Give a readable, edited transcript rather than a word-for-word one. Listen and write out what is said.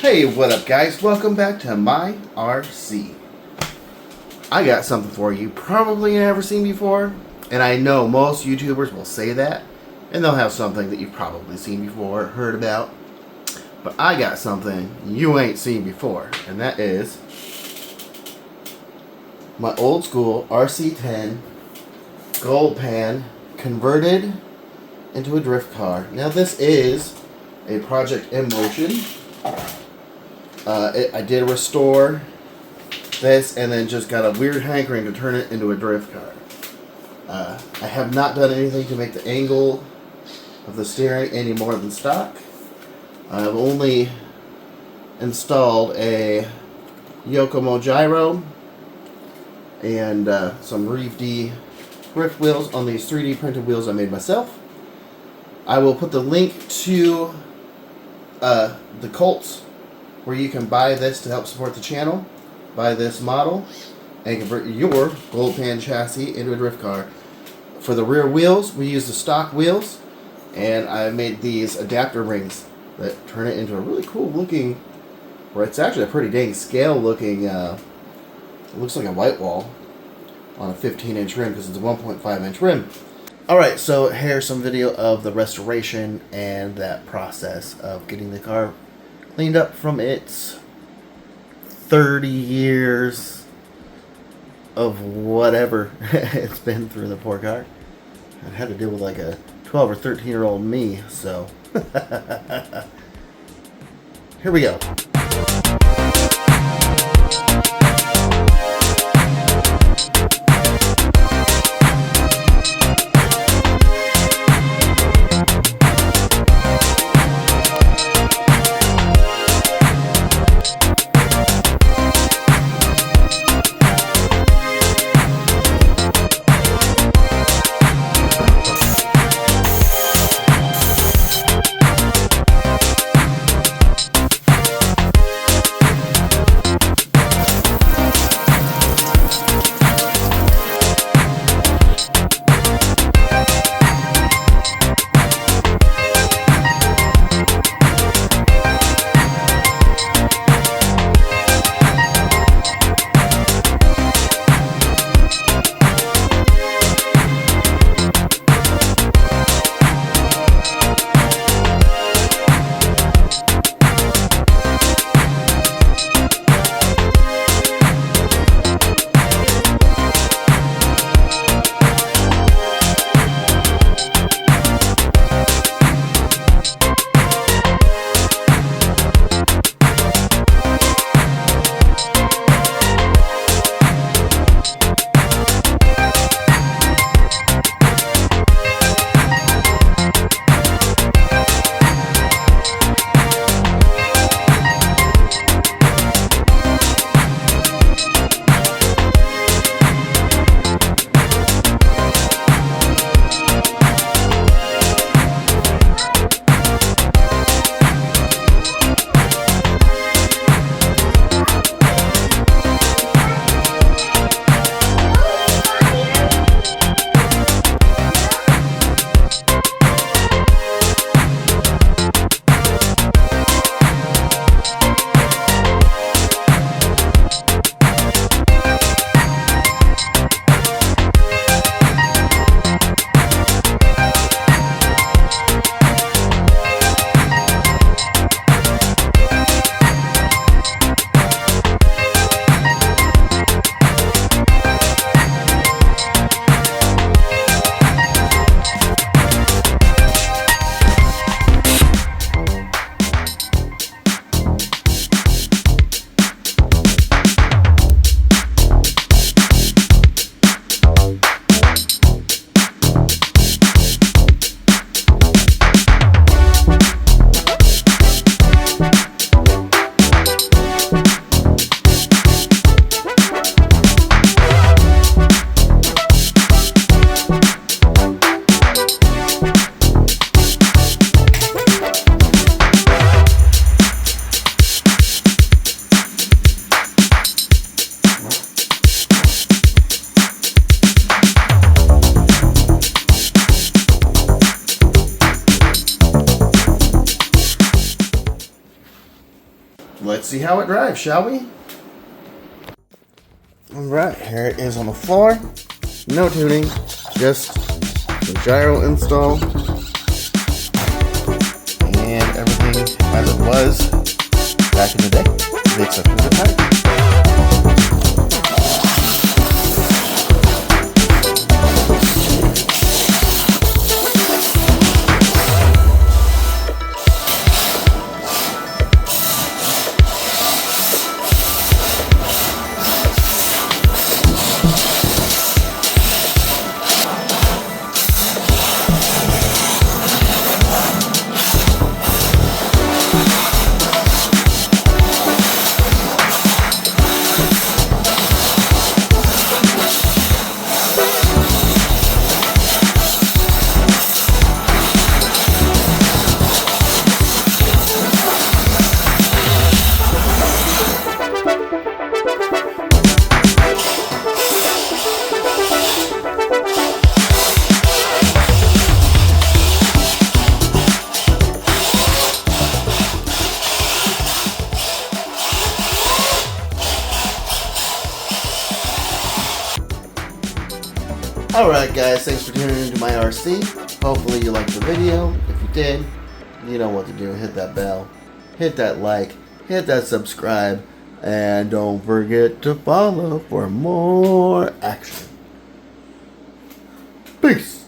Hey, what up guys? Welcome back to my RC. I got something for you probably never seen before, and I know most YouTubers will say that, and they'll have something that you've probably seen before, heard about. But I got something you ain't seen before, and that is my old school RC10 Gold Pan converted into a drift car. Now this is a project in motion. I did restore this and then just got a weird hankering to turn it into a drift car. I have not done anything to make the angle of the steering any more than stock. I've only installed a Yokomo gyro and some Reef D drift wheels on these 3D printed wheels I made myself. I will put the link to the Colts where you can buy this to help support the channel. Buy this model and convert your Gold Pan chassis into a drift car. For the rear wheels, we use the stock wheels, and I made these adapter rings that turn it into a really cool looking, or it's actually a pretty dang scale looking, it looks like a white wall on a 15-inch rim because it's a 1.5-inch rim. Alright, so here's some video of the restoration and that process of getting the car cleaned up from its 30 years of whatever it's been through the poor car. I had to deal with like a 12 or 13-year-old me, so here we go. let's see how it drives, shall we? Alright, here it is on the floor. No tuning, just the gyro install. And everything as it was back in the day, except for the tire. Alright guys, thanks for tuning into my RC. Hopefully you liked the video. If you did, you know what to do. Hit that bell, hit that like, hit that subscribe, and don't forget to follow for more action. Peace!